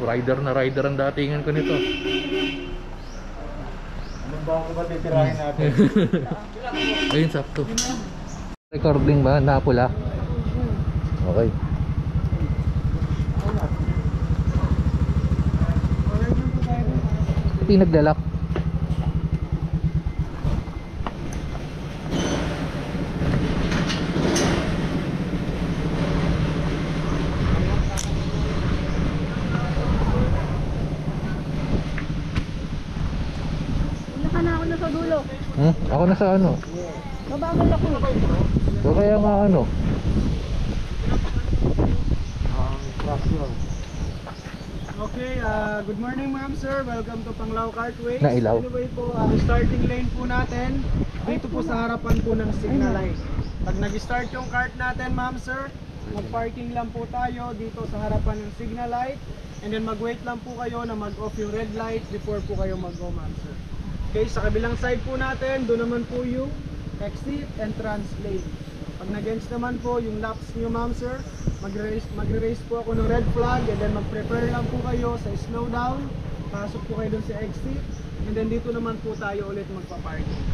Rider na rider ang datingan ko nito. Anong bago ba titirahin natin? Ayun, sakto. Recording ba? Napula? Okay. Ito yung naglalak. Sa dulo. Ako na sa ano? Mabagal ako. So kaya nga ano? Okay, good morning ma'am sir. Welcome to Panglao Cartways. Nailaw. Anyway po, ang starting lane po natin dito po sa harapan po ng signal light. Pag nag-start yung cart natin ma'am sir, mag-parking lang po tayo dito sa harapan ng signal light. And then mag-wait lang po kayo na mag-off yung red light before po kayo mag-go ma'am sir. Okay, sa kabilang side po natin, doon naman po yung exit entrance lane. Pag nag-ends naman po yung laps nyo ma'am sir, magre-raise po ako ng red flag and then mag-prepare lang po kayo sa slow down. Pasok po kayo doon sa exit and then dito naman po tayo ulit magpa-parking.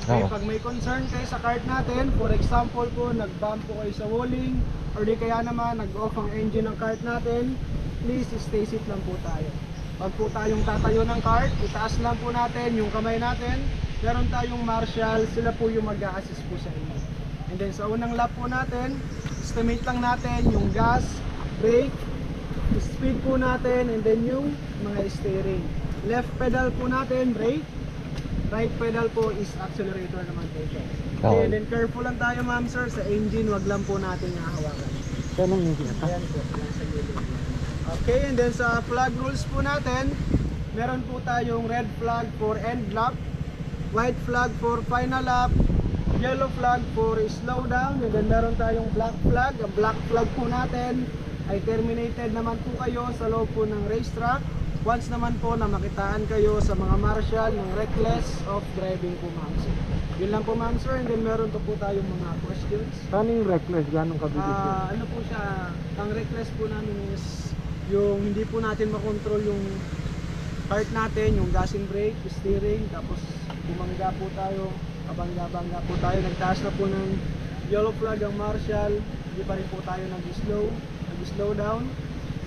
Okay, pag may concern kayo sa cart natin, for example po, nag-bump po kayo sa walling or di kaya naman nag-off ang engine ng cart natin, please stay seat lang po tayo. Pag po tayong tatayo ng cart, itaas lang po natin yung kamay natin. Meron tayong marshal, sila po yung mag-a-assist po sa inyo. And then sa unang lap po natin, estimate lang natin yung gas, brake, speed po natin, and then yung mga steering. Left pedal po natin, brake. Right pedal po is accelerator naman po siya. Okay, and then careful lang tayo ma'am sir, sa engine, wag lang po natin hahawakan. Saan ang engine ito? Ayan po, sa gilid. Okay, and then sa flag rules po natin, meron po tayong red flag for end lap, white flag for final lap, yellow flag for slow down, and then meron tayong black flag. Ang black flag po natin ay terminated naman po kayo sa loob po ng racetrack. Once naman po na makitaan kayo sa mga marshal ng reckless of driving po ma'am sir. Yun lang po ma'am sir, and then meron to po tayong mga questions. Paano yung reckless? Ganong kabilis yun? Ano po siya, ang reckless po namin is yung hindi po natin makontrol yung part natin, yung gas and brake, steering, tapos bumangga po tayo, kabangga-bangga po tayo, nagtaas na po ng yellow flag ang marshal, hindi pa rin po tayo nag-slow down,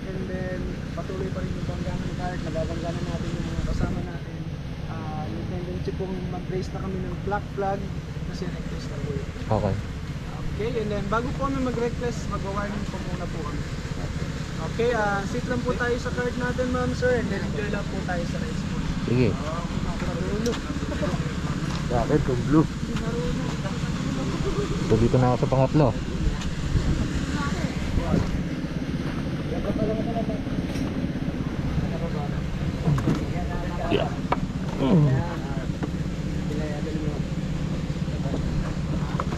and then patuloy pa rin yung bangga ng cart, nababangga na natin yung mga kasama natin. Yung tendency pong mag-race na kami ng black flag kasi reckless na po yun. Okay. Okay, and then bago po kami mag-reckless, mag-warning po muna po kami. Okay, sit lang po tayo sa cart natin ma'am sir, and then enjoy lang po tayo sa race po. Sige. Bakit kung blue? So dito na ako sa pangatlo. Yeah.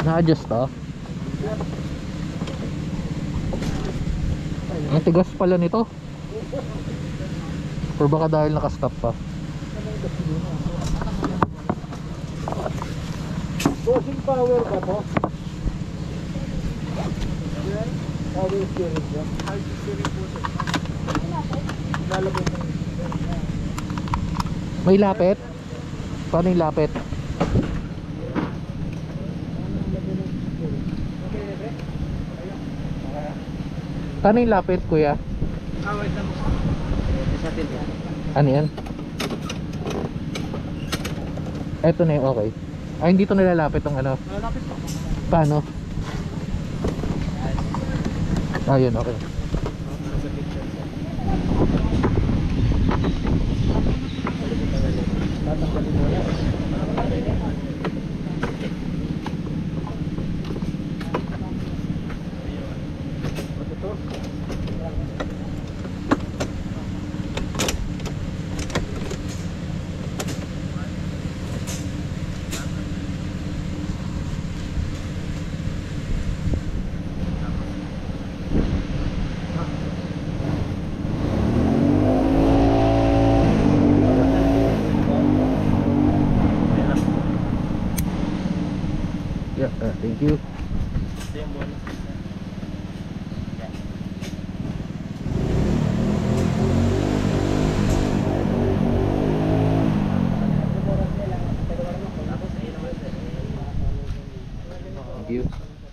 Na-adjust to? Ang tigas pala nito. Or baka dahil nakastop pa. Bossing power ba to? Power steering ba? High steering po siya. Lalabas ng May lapit? Paano yung lapit? Paano yung lapit kuya? wait lang. Ano yan? Eto na yung okay. Ay hindi to nalalapit tong ano. Malapit po. Paano? Ayun okay. Tatanggalin mo yan.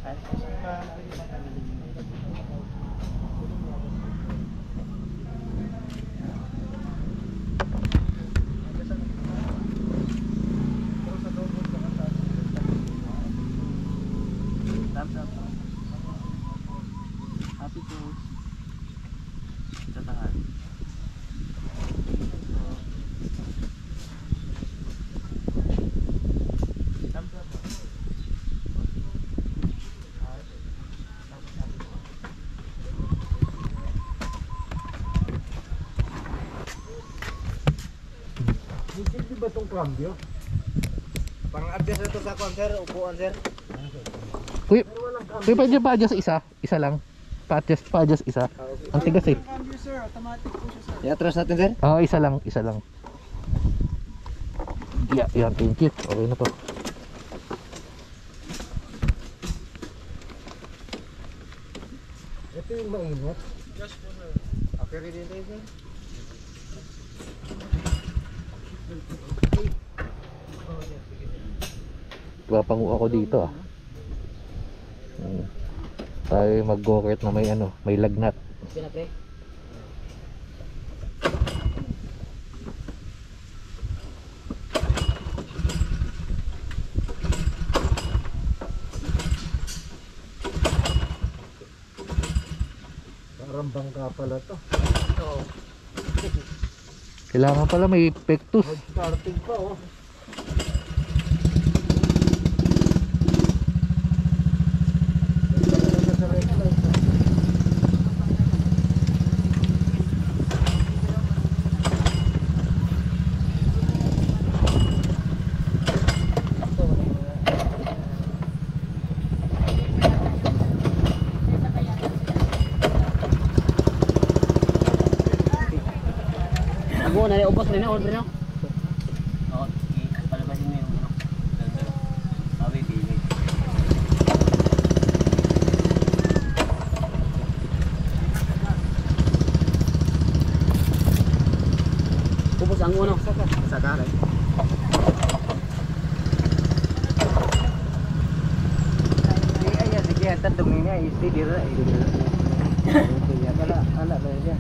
Happy to sa tahan. Hindi ba itong cambio? Pang-adjust na to sa kwan, sir. Upuan, sir. Kuya, pwede pa adjust isa? Isa lang? Pa-adjust isa? Ang tigas eh. Ang cambio sir, automatic po siya sir. I-atras natin, sir. Oo, isa lang, isa lang. Yeah, yan, thank you. Okay na to. Ito yung mainit. Okay, ready tayo, sir. Papangu ako dito ah. Tayo mag-go-kart na may ano, may lagnat. Pinapre. Parang bangka pala to. Oo. Kailangan pala may pectus. Hard starting pa oh. Sa red light, oh. Ako na ubos na order no. Oo, palabasin mo yung ano. Sabi di. Ubos ang uno. Sa kare. Sige, antar dumi niya isi dira. Ya pala, ala ba dia.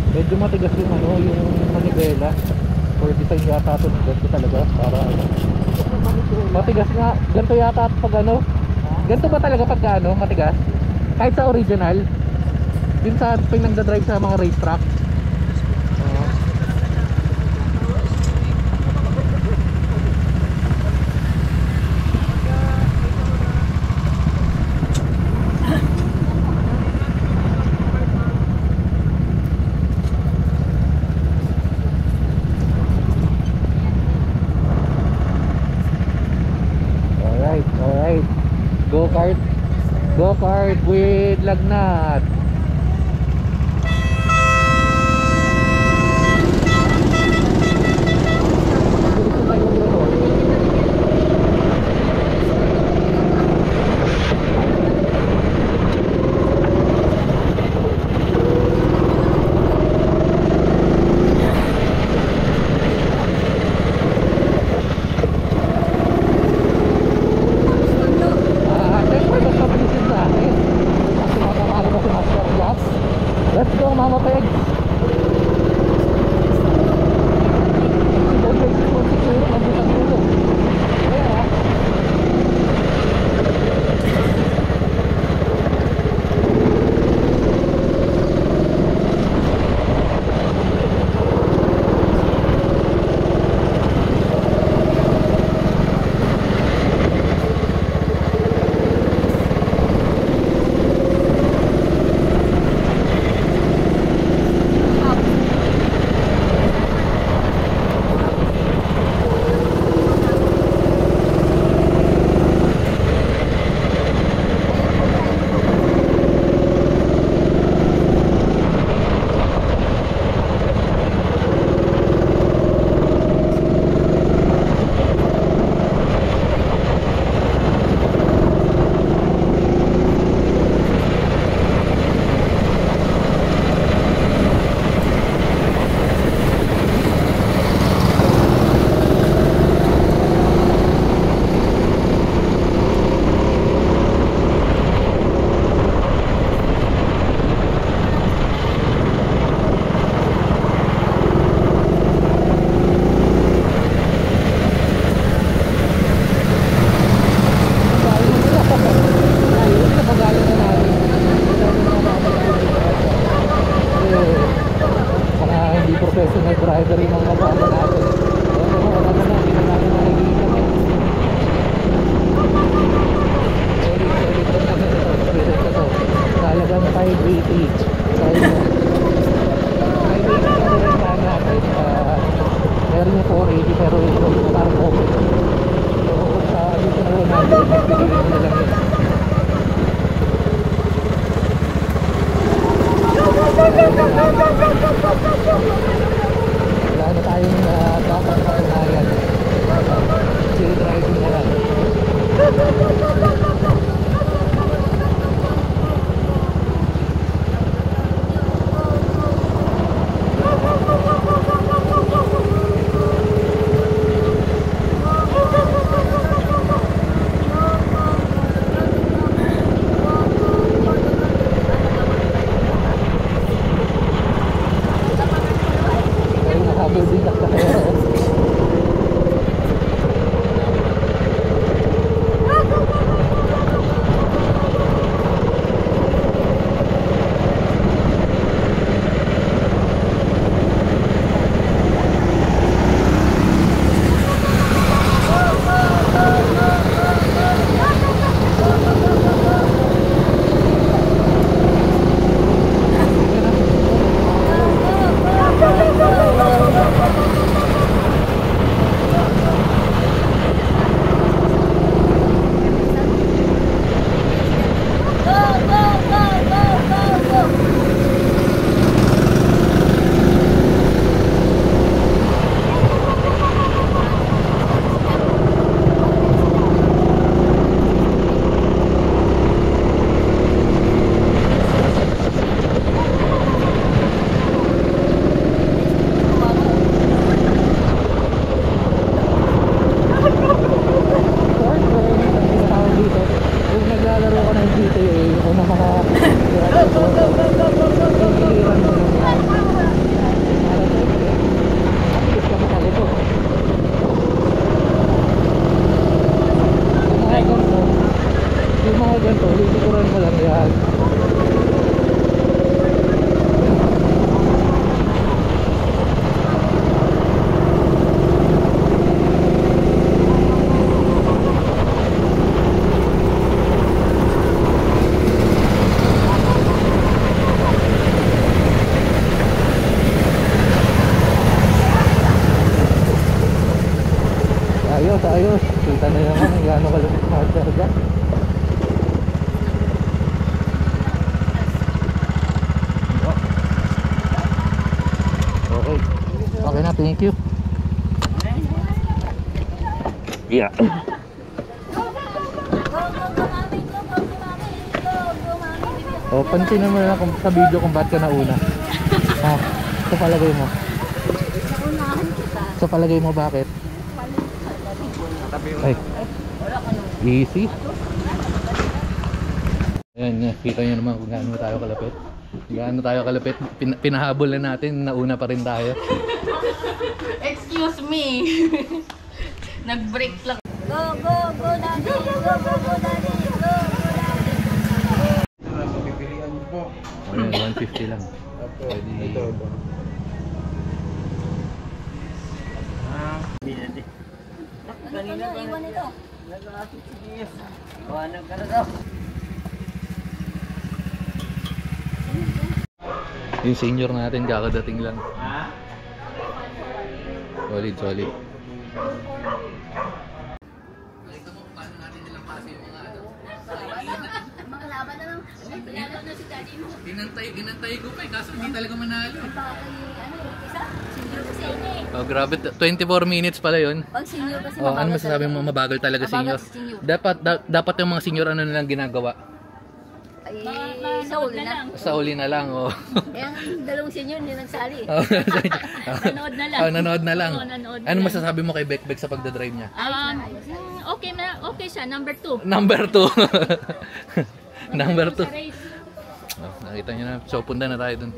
Medyo matigas yung ano, yung manibela. For design yata ito ng ganito talaga. Para ano. Matigas nga. Ganito yata pag ano. Ganito ba talaga pag ano, matigas? Kahit sa original. Yun sa pinagdadrive sa mga racetrack. Alright. Go kart with lagnat. Siyempre, basta pilisin sa akin. Kasi makamahal ko si Master. Tayo na. Ay, may isa na rin sana natin. Meron yung 480 pero ito parang okay. So, dito na lang natin. Bigyan mo na lang yun. Wala na tayong dapat patunayan. Chill driving na lang. Ay, nakahabol din sa kasero. Kung naglalaro ko ng GTA o ng mga yung mga ganito, lilikuran mo lang yan. Ayos, ayos. Kita na naman kung gaano kalapit na karga. Okay. Okay na, thank you. Yeah. Oh, pansinin mo na kung sa video kung ba't ka nauna. Ha? Sa palagay mo? Naunahan kita. Sa palagay mo bakit? Ay. Easy. Ayan, kita nyo naman kung gaano tayo kalapit. Gaano tayo kalapit. Pinahabol na natin, nauna pa rin tayo. Excuse me. Nag-break lang. Go, go, go, daddy. Go, go, go, daddy. Go, go, daddy. Ayan, 150 lang. Pwede. Kanina ba? Iwan ito. Iwanan ka na daw. Yung senior natin kakadating lang. Solid, solid. Nakita mo paano natin nilampasin yung mga ano? Mga laban na lang. Pinalaw na si daddy mo. Ginantay ko pa eh, kaso hindi talaga manalo. Isa? Senior kasi yun eh. Oh, grabe, 24 minutes pala yun. Pag senior kasi Oh, ano masasabi mo, mabagal talaga Mabagal senior? si senior. Dapat yung mga senior ano nilang ginagawa? Ay, sa uli na. Sa uli na lang, oh. Eh, ang dalawang senior hindi nagsali. Nanood na lang. Oh, nanood na lang. Oo, nanood na Ano lang. masasabi mo kay Bekbek sa pagdadrive niya? Okay siya, number 2. Number 2. Number 2. Sa race. Oh, nakita niyo na. So, punta na tayo dun.